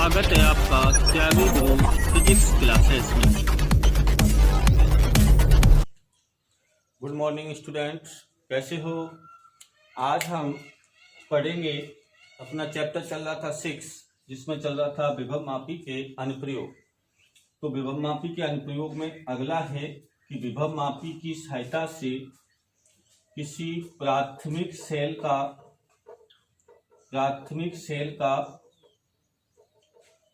स्वागत है आपका त्यागी गुरु फिजिक्स क्लासेस में। गुड मॉर्निंग स्टूडेंट्स, कैसे हो? आज हम पढ़ेंगे, अपना चैप्टर चल रहा था 6, जिसमें चल रहा था विभव मापी के अनुप्रयोग। तो विभव मापी के अनुप्रयोग में अगला है कि विभव मापी की सहायता से किसी प्राथमिक सेल का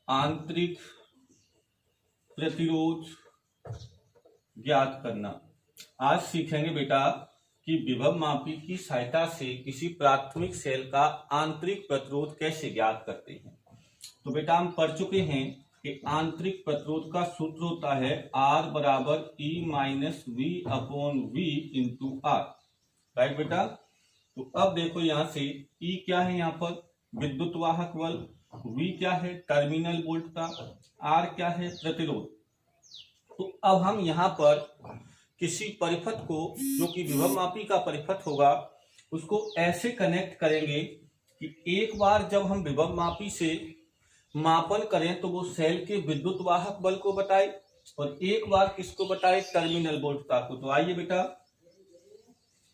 आंतरिक प्रतिरोध ज्ञात करना। आज सीखेंगे बेटा कि विभव मापी की सहायता से किसी प्राथमिक सेल का आंतरिक प्रतिरोध कैसे ज्ञात करते हैं। तो बेटा हम पढ़ चुके हैं कि आंतरिक प्रतिरोध का सूत्र होता है R बराबर E minus V upon V into R। Right बेटा? तो अब देखो यहाँ से E क्या है, यहाँ पर विद्युत वाहक बल, V क्या है टर्मिनल वोल्टता, R क्या है प्रतिरोध। तो अब हम यहाँ पर किसी परिपथ को, जो कि विभव मापी का परिपथ होगा, उसको ऐसे कनेक्ट करेंगे कि एक बार जब हम विभव मापी से मापन करें तो वो सेल के विद्युत वाहक बल को बताए, और एक बार किसको बताए, टर्मिनल वोल्टता को। तो आइए बेटा,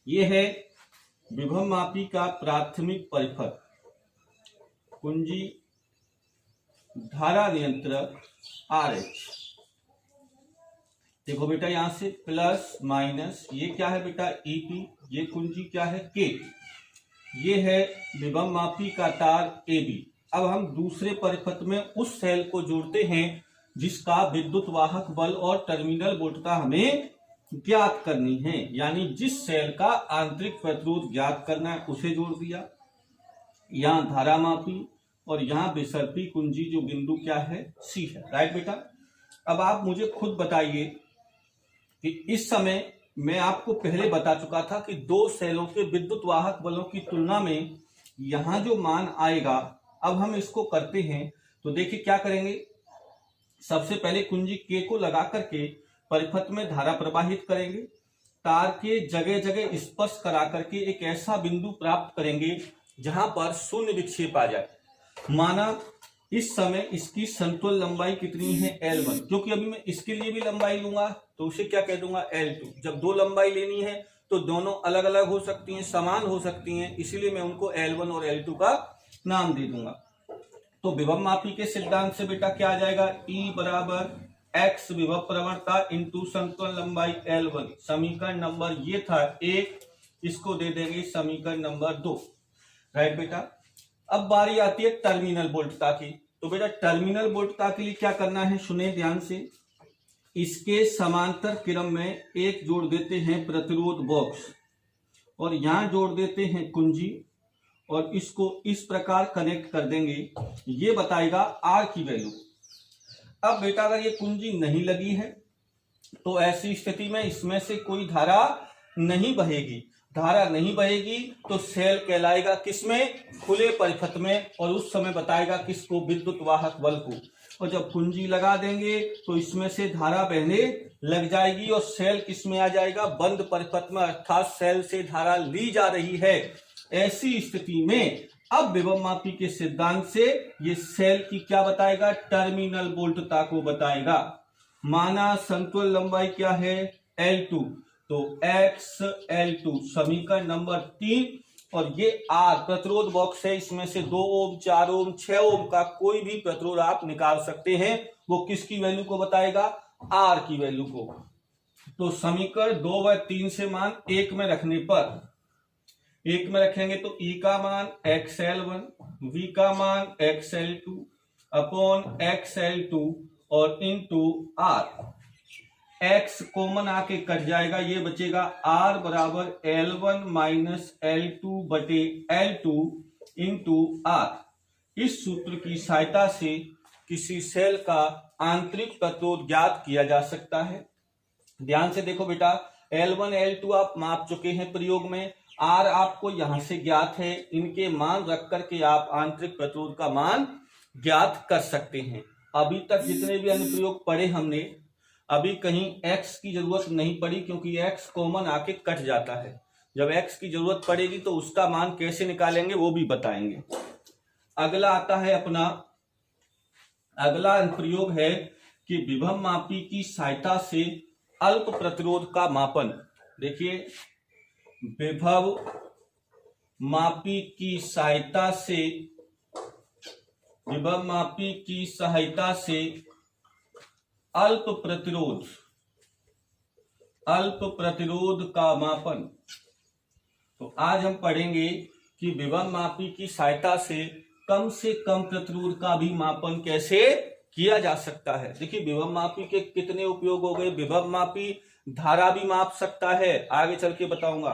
ये है विभव मापी का प्राथमिक परिपथ, कुंजी धारा नियंत्रक RH। देखो बेटा, यहां से प्लस माइनस, ये क्या है बेटा EP, ये कुंजी क्या है K, ये है विभव मापी का तार AB। अब हम दूसरे परिपथ में उस सेल को जोड़ते हैं जिसका विद्युत वाहक बल और टर्मिनल वोल्टता हमें ज्ञात करनी है, यानी जिस सेल का आंतरिक प्रतिरोध ज्ञात करना है उसे जोड़ दिया। यहां धारा मापी और यहां विसर्पी कुंजी, जो बिंदु क्या है C है। राइट बेटा? अब आप मुझे खुद बताइए कि इस समय मैं आपको पहले बता चुका था कि दो सेलों के विद्युत वाहक बलों की तुलना में यहां जो मान आएगा, अब हम इसको करते हैं। तो देखिए क्या करेंगे, सबसे पहले कुंजी K को लगा करके परिपथ में धारा प्रवाहित करेंगे, तार के जगह जगह स्पर्श करा करके एक ऐसा बिंदु प्राप्त करेंगे जहां पर शून्य विक्षेप आ जाए। माना इस समय इसकी समतुल्य लंबाई कितनी है, L1, क्योंकि अभी मैं इसके लिए भी लंबाई लूंगा तो उसे क्या कह दूंगा, L2। जब दो लंबाई लेनी है तो दोनों अलग अलग हो सकती हैं, समान हो सकती हैं, इसीलिए मैं उनको L1 और L2 का नाम दे दूंगा। तो विभव मापी के सिद्धांत से बेटा क्या आ जाएगा, E बराबर X विभव प्रवणता इंटू समतुल्य लंबाई L1। समीकरण नंबर ये था 1, इसको दे देंगे समीकरण नंबर 2। राइट बेटा? अब बारी आती है टर्मिनल वोल्टता की। तो बेटा टर्मिनल वोल्टता के लिए क्या करना है, सुने ध्यान से। इसके समांतर क्रम में एक जोड़ देते हैं प्रतिरोध बॉक्स, और यहां जोड़ देते हैं कुंजी, और इसको इस प्रकार कनेक्ट कर देंगे। ये बताएगा R की वैल्यू। अब बेटा अगर ये कुंजी नहीं लगी है तो ऐसी स्थिति में इसमें से कोई धारा नहीं बहेगी। धारा नहीं बहेगी तो सेल कहलाएगा किसमें, खुले परिपथ में, और उस समय बताएगा किसको, विद्युत वाहक बल को। और जब कुंजी लगा देंगे तो इसमें से धारा बहने लग जाएगी और सेल किसमें आ जाएगा, बंद परिपथ में, अर्थात सेल से धारा ली जा रही है। ऐसी स्थिति में अब विभव मापी के सिद्धांत से ये सेल की क्या बताएगा, टर्मिनल वोल्टता को बताएगा। माना समतुल्य लंबाई क्या है, L2, तो X L2 समीकरण नंबर 3, और ये R प्रतिरोध बॉक्स है, इसमें से 2 ओम 4 ओम 6 ओम का कोई भी प्रतिरोध आप निकाल सकते हैं। वो किसकी वैल्यू को बताएगा, R की वैल्यू को। तो समीकरण 2 व 3 से मान 1 में रखने पर, 1 में रखेंगे तो E का मान XL1, V का मान XL2 अपॉन XL2 और इंटू R। X कॉमन आके कट जाएगा, ये बचेगा R बराबर L1 माइनस L2 बटे L2 इंटू R। इस सूत्र की सहायता से किसी सेल का आंतरिक प्रतिरोध ज्ञात किया जा सकता है। ध्यान से देखो बेटा, L1 L2 आप माप चुके हैं प्रयोग में, R आपको यहां से ज्ञात है। इनके मान रख करके आप आंतरिक प्रतिरोध का मान ज्ञात कर सकते हैं। अभी तक जितने भी अनुप्रयोग पढ़े हमने, अभी कहीं X की जरूरत नहीं पड़ी, क्योंकि X कॉमन आके कट जाता है। जब X की जरूरत पड़ेगी तो उसका मान कैसे निकालेंगे वो भी बताएंगे। अगला आता है अपना अगला अनुप्रयोग है कि विभव मापी की सहायता से अल्प प्रतिरोध का मापन। देखिए, विभव मापी की सहायता से अल्प प्रतिरोध का मापन। तो आज हम पढ़ेंगे कि विभव मापी की सहायता से कम प्रतिरोध का भी मापन कैसे किया जा सकता है। देखिए, विभव मापी के कितने उपयोग हो गए। विभव मापी धारा भी माप सकता है, आगे चल के बताऊंगा।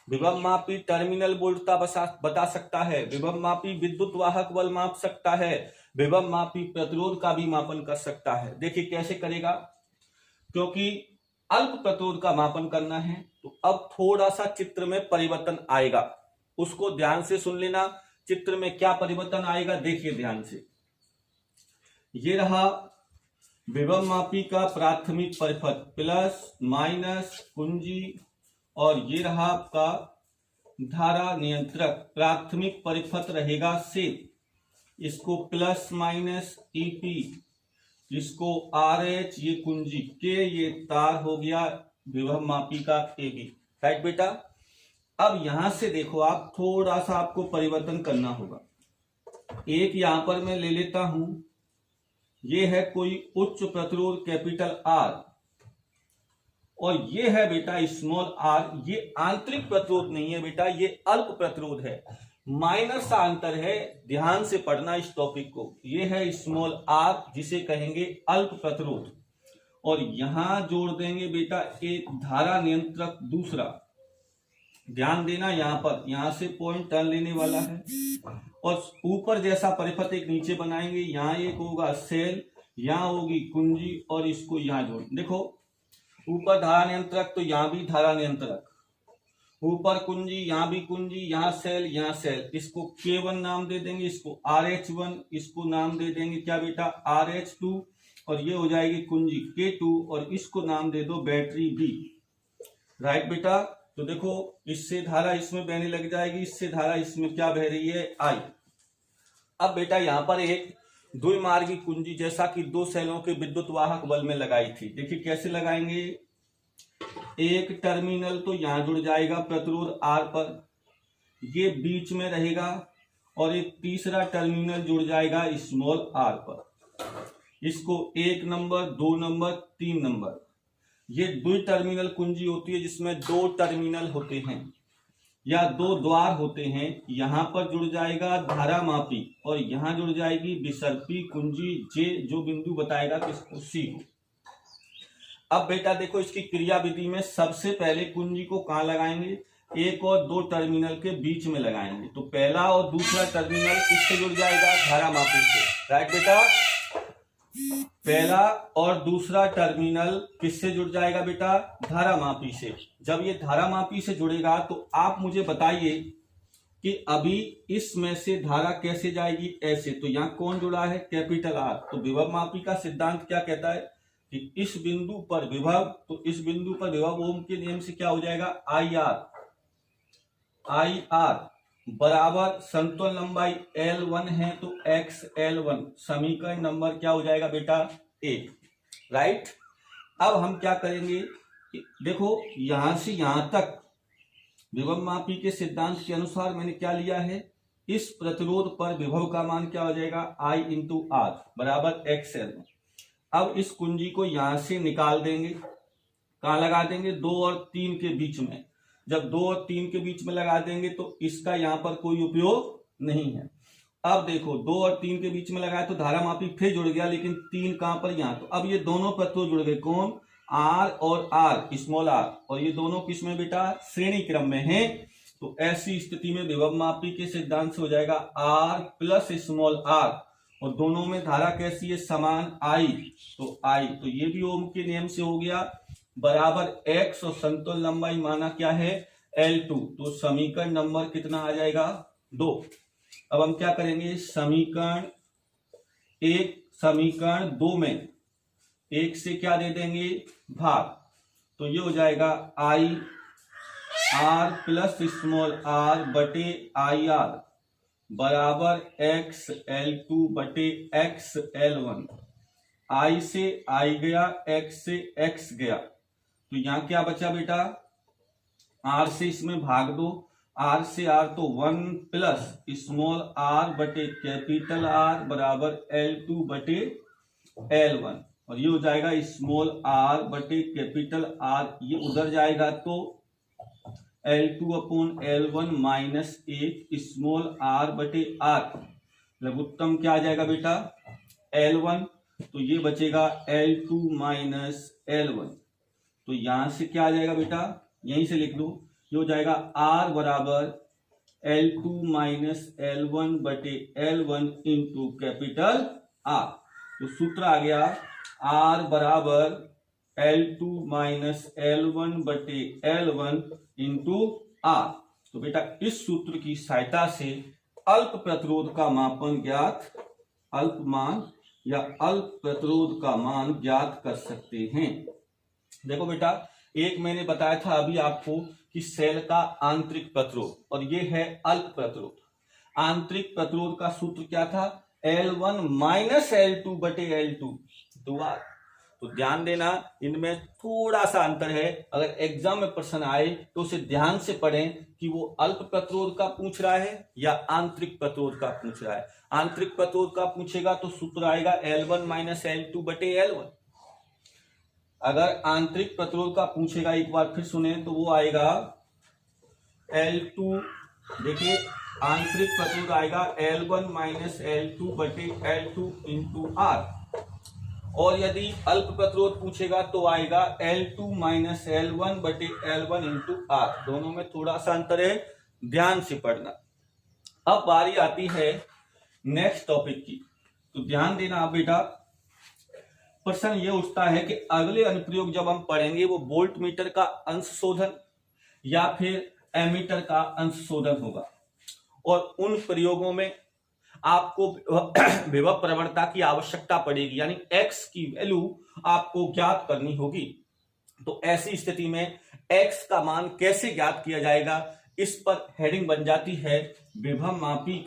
विभव मापी टर्मिनल वोल्टता बता सकता है। विभव मापी विद्युत वाहक बल माप सकता है। विभव मापी प्रतिरोध का भी मापन कर सकता है। देखिए कैसे करेगा, क्योंकि अल्प प्रतिरोध का मापन करना है तो अब थोड़ा सा चित्र में परिवर्तन आएगा, उसको ध्यान से सुन लेना। चित्र में क्या परिवर्तन आएगा देखिए ध्यान से। ये रहा विभव मापी का प्राथमिक परिपथ प्लस माइनस कुंजी, और ये रहा आपका धारा नियंत्रक। प्राथमिक परिपथ रहेगा से, इसको प्लस माइनस ईपी, इसको RH, ये कुंजी के, ये तार हो गया विभव मापी का AB। राइट बेटा। अब यहां से देखो, आप थोड़ा सा आपको परिवर्तन करना होगा। एक यहां पर मैं ले लेता हूं, ये है कोई उच्च प्रतिरोध कैपिटल R, और ये है बेटा स्मॉल r। ये आंतरिक प्रतिरोध नहीं है बेटा, ये अल्प प्रतिरोध है, माइनर सा अंतर है, ध्यान से पढ़ना इस टॉपिक को। ये है स्मॉल r जिसे कहेंगे अल्प प्रतिरोध, और यहां जोड़ देंगे बेटा एक धारा नियंत्रक दूसरा। ध्यान देना, यहां पर यहां से पॉइंट टर्न लेने वाला है, और ऊपर जैसा परिपथ एक नीचे बनाएंगे। यहां एक होगा सेल, यहां होगी कुंजी, और इसको यहां जोड़। देखो ऊपर धारा नियंत्रक तो यहां भी धारा नियंत्रक, ऊपर कुंजी, यहां भी कुंजी, यहां सेल, यहां सेल। इसको K1 नाम दे देंगे, इसको RH1, इसको नाम दे देंगे क्या बेटा RH2, और ये हो जाएगी कुंजी K2, और इसको नाम दे दो बैटरी B। राइट बेटा। तो देखो इससे धारा इसमें बहने लग जाएगी, इससे धारा इसमें क्या बह रही है I। अब बेटा यहां पर एक द्विमार्गी कुंजी जैसा कि दो सेलों के विद्युत वाहक बल में लगाई थी। देखिए कैसे लगाएंगे। एक टर्मिनल तो यहां जुड़ जाएगा प्रतिरोध R पर, ये बीच में रहेगा, और एक तीसरा टर्मिनल जुड़ जाएगा स्मॉल r पर। इसको 1 नंबर, 2 नंबर, 3 नंबर, ये द्वि टर्मिनल कुंजी होती है जिसमें 2 टर्मिनल होते हैं या 2 द्वार होते हैं। यहां पर जुड़ जाएगा धारा मापी, और यहां जुड़ जाएगी विसर्पी कुंजी J, जो बिंदु बताएगा किसको C को। अब बेटा देखो इसकी क्रिया विधि में सबसे पहले कुंजी को कहां लगाएंगे, 1 और 2 टर्मिनल के बीच में लगाएंगे। तो पहला और दूसरा टर्मिनल किससे जुड़ जाएगा, धारा मापी से। राइट बेटा, पहला और दूसरा टर्मिनल किससे जुड़ जाएगा बेटा, धारा मापी से। जब ये धारा मापी से जुड़ेगा तो आप मुझे बताइए कि अभी इसमें से धारा कैसे जाएगी, ऐसे। तो यहाँ कौन जुड़ा है, कैपिटल R। तो विभव मापी का सिद्धांत क्या कहता है कि इस बिंदु पर विभव, तो इस बिंदु पर विभव ओम के नियम से क्या हो जाएगा, IR बराबर संतुलन लंबाई L1 है तो XL1। समीकरण नंबर क्या हो जाएगा बेटा 1। राइट। अब हम क्या करेंगे, देखो यहां से यहां तक विभव मापी के सिद्धांत के अनुसार मैंने क्या लिया है, इस प्रतिरोध पर विभव का मान क्या हो जाएगा, I × R बराबर XL। अब इस कुंजी को यहां से निकाल देंगे, कहां लगा देंगे, 2 और 3 के बीच में। जब 2 और 3 के बीच में लगा देंगे तो इसका यहां पर कोई उपयोग नहीं है। अब देखो 2 और 3 के बीच में लगाया तो धारा मापी फिर जुड़ गया, लेकिन 3 कहां पर, यहां। तो अब ये दोनों प्रतिरोध जुड़ गए, कौन, R और R, स्मॉल r, और ये दोनों किस में बेटा, श्रेणी क्रम में है। तो ऐसी स्थिति में विभव मापी के सिद्धांत से हो जाएगा R प्लस स्मॉल r, और दोनों में धारा कैसी है, समान I। तो ये भी ओम के नियम से हो गया, बराबर X, और समतुल्य लंबाई माना क्या है, L2। तो समीकरण नंबर कितना आ जाएगा, 2। अब हम क्या करेंगे, समीकरण 2 में 1 से क्या दे देंगे, भाग। तो ये हो जाएगा I R plus small r बटे IR, बराबर XL2 बटे XL1। I से I गया, X से X गया, तो यहां क्या बचा बेटा, R से इसमें भाग दो, R से R तो 1 प्लस स्मॉल r बटे कैपिटल R बराबर L2 बटे L1, और ये हो जाएगा स्मॉल r बटे कैपिटल R, ये उधर जाएगा तो L2 upon L1 minus 1 small r बटे R, लघुत्तम क्या आ जाएगा बेटा L1, तो ये बचेगा L2 माइनस L1, तो यहां से क्या आ जाएगा बेटा, यहीं से लिख दो, ये हो जाएगा R बराबर L2 माइनस L1 बटे L1 इंटू कैपिटल R, तो सूत्र आ गया R बराबर L2 माइनस L1 बटे L1 इंटू R। तो बेटा इस सूत्र की सहायता से अल्प प्रतिरोध का मापन ज्ञात, अल्प मान या अल्प प्रतिरोध का मान ज्ञात कर सकते हैं। देखो बेटा, एक मैंने बताया था अभी आपको कि सेल का आंतरिक प्रतिरोध, और ये है अल्प प्रतिरोध। आंतरिक प्रतिरोध का सूत्र क्या था, L1 माइनस L2 बटे L2 2R। तो ध्यान देना, इनमें थोड़ा सा अंतर है, अगर एग्जाम में प्रश्न आए तो उसे ध्यान से पढ़ें कि वो अल्प प्रतिरोध का पूछ रहा है या आंतरिक प्रतिरोध का पूछ रहा है। आंतरिक प्रतिरोध का पूछेगा तो सूत्र आएगा L1 माइनस L2 बटे L1। अगर आंतरिक प्रतिरोध का पूछेगा, एक बार फिर सुने, तो वो आएगा L2, देखिए आंतरिक प्रतिरोध आएगा L1 माइनस L2 बटे L2 इंटू R, और यदि अल्प प्रतिरोध पूछेगा तो आएगा L2 माइनस L1 बटे L1 इंटू R। दोनों में थोड़ा सा अंतर है, ध्यान से पढ़ना। अब बारी आती है नेक्स्ट टॉपिक की, तो ध्यान देना आप बेटा। प्रश्न ये उठता है कि अगले अनुप्रयोग जब हम पढ़ेंगे वो वोल्ट मीटर का अंश शोधन या फिर एमीटर का अंश शोधन होगा, और उन प्रयोगों में आपको विभव प्रवणता की आवश्यकता पड़ेगी, यानी x की वैल्यू आपको ज्ञात करनी होगी। तो ऐसी स्थिति में x का मान कैसे ज्ञात किया जाएगा, इस पर हेडिंग बन जाती है विभव मापी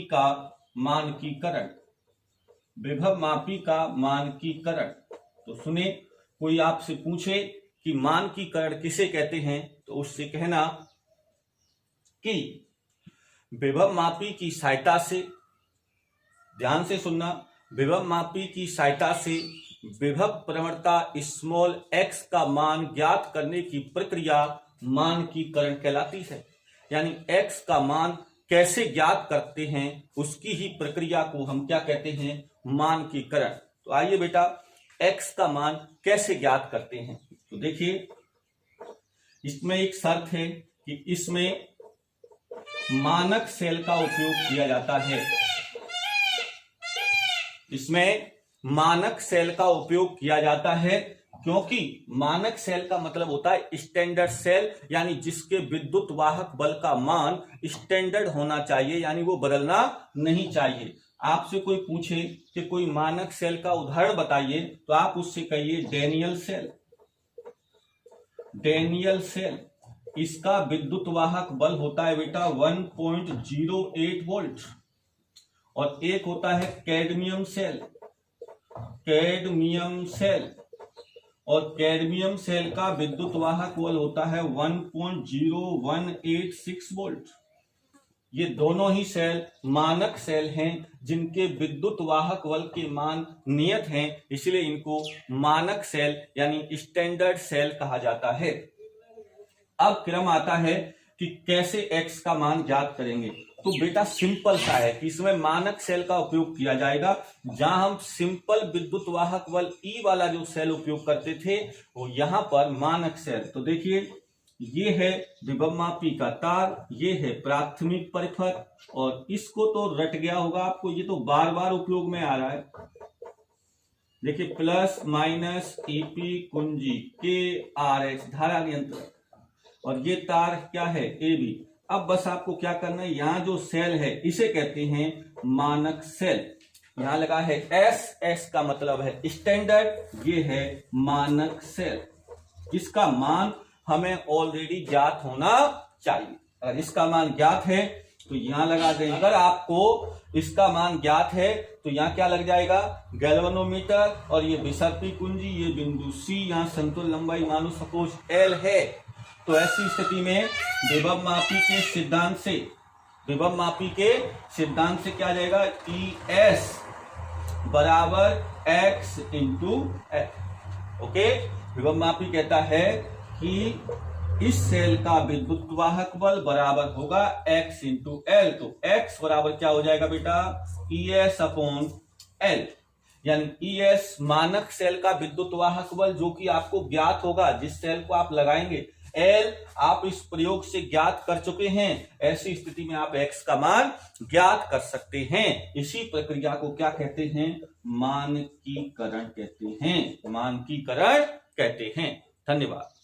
का मानकीकरण। विभव मापी का मानकीकरण। तो सुने, कोई आपसे पूछे कि मानकीकरण किसे कहते हैं, तो उससे कहना कि विभव मापी की सहायता से, ध्यान से सुनना, विभव मापी की सहायता से विभव प्रवणता स्मॉल x का मान ज्ञात करने की प्रक्रिया मानकीकरण कहलाती है। यानी x का मान कैसे ज्ञात करते हैं उसकी ही प्रक्रिया को हम क्या कहते हैं, मानकीकरण। तो आइए बेटा, x का मान कैसे ज्ञात करते हैं। तो देखिए, इसमें एक शर्त है कि इसमें मानक सेल का उपयोग किया जाता है। इसमें मानक सेल का उपयोग किया जाता है, क्योंकि मानक सेल का मतलब होता है स्टैंडर्ड सेल, यानी जिसके विद्युत वाहक बल का मान स्टैंडर्ड होना चाहिए, यानी वो बदलना नहीं चाहिए। आपसे कोई पूछे कि कोई मानक सेल का उदाहरण बताइए, तो आप उससे कहिए डेनियल सेल। डेनियल सेल, इसका विद्युत वाहक बल होता है बेटा 1.08 वोल्ट, और एक होता है कैडमियम सेल। कैडमियम सेल, और कैडमियम सेल का विद्युत वाहक बल होता है 1.0186 वोल्ट। ये दोनों ही सेल मानक सेल हैं, जिनके विद्युत वाहक बल के मान नियत हैं, इसलिए इनको मानक सेल यानी स्टैंडर्ड सेल कहा जाता है। अब क्रम आता है कि कैसे x का मान ज्ञात करेंगे। तो बेटा सिंपल सा है कि इसमें मानक सेल का उपयोग किया जाएगा। जहां हम सिंपल विद्युत वाहक बल E वाला जो सेल उपयोग करते थे, वो यहां पर मानक सेल। तो देखिए, ये है विभव मापी का तार, ये है प्राथमिक परिपथ, और इसको तो रट गया होगा आपको, ये तो बार बार उपयोग में आ रहा है। देखिए, प्लस माइनस ईपी कुंजी के RH धारा नियंत्रक, और ये तार क्या है AB। अब बस आपको क्या करना है, यहां जो सेल है इसे कहते हैं मानक सेल। यहां लगा है S का मतलब है स्टैंडर्ड, ये है मानक सेल। इसका मान हमें ऑलरेडी ज्ञात होना चाहिए। अगर इसका मान ज्ञात है तो यहां लगा दें। अगर आपको इसका मान ज्ञात है तो यहां क्या लग जाएगा, गैल्वेनोमीटर, और ये विसर्पी कुंजी, ये बिंदु सी, यहां समतुल्य लंबाई मानो सपोज एल है। तो ऐसी स्थिति में विभव मापी के सिद्धांत से क्या आ जाएगा, ई एस बराबर एक्स इंटू एल। ओके, विभव मापी कहता है कि इस सेल का विद्युतवाहक बल बराबर होगा x इंटू एल। तो x बराबर क्या हो जाएगा बेटा, ई एस अपॉन एल, यानी ई एस मानक सेल का विद्युतवाहक बल जो कि आपको ज्ञात होगा, जिस सेल को आप लगाएंगे। एल आप इस प्रयोग से ज्ञात कर चुके हैं, ऐसी स्थिति में आप x का मान ज्ञात कर सकते हैं। इसी प्रक्रिया को क्या कहते हैं, मानकीकरण कहते हैं। धन्यवाद।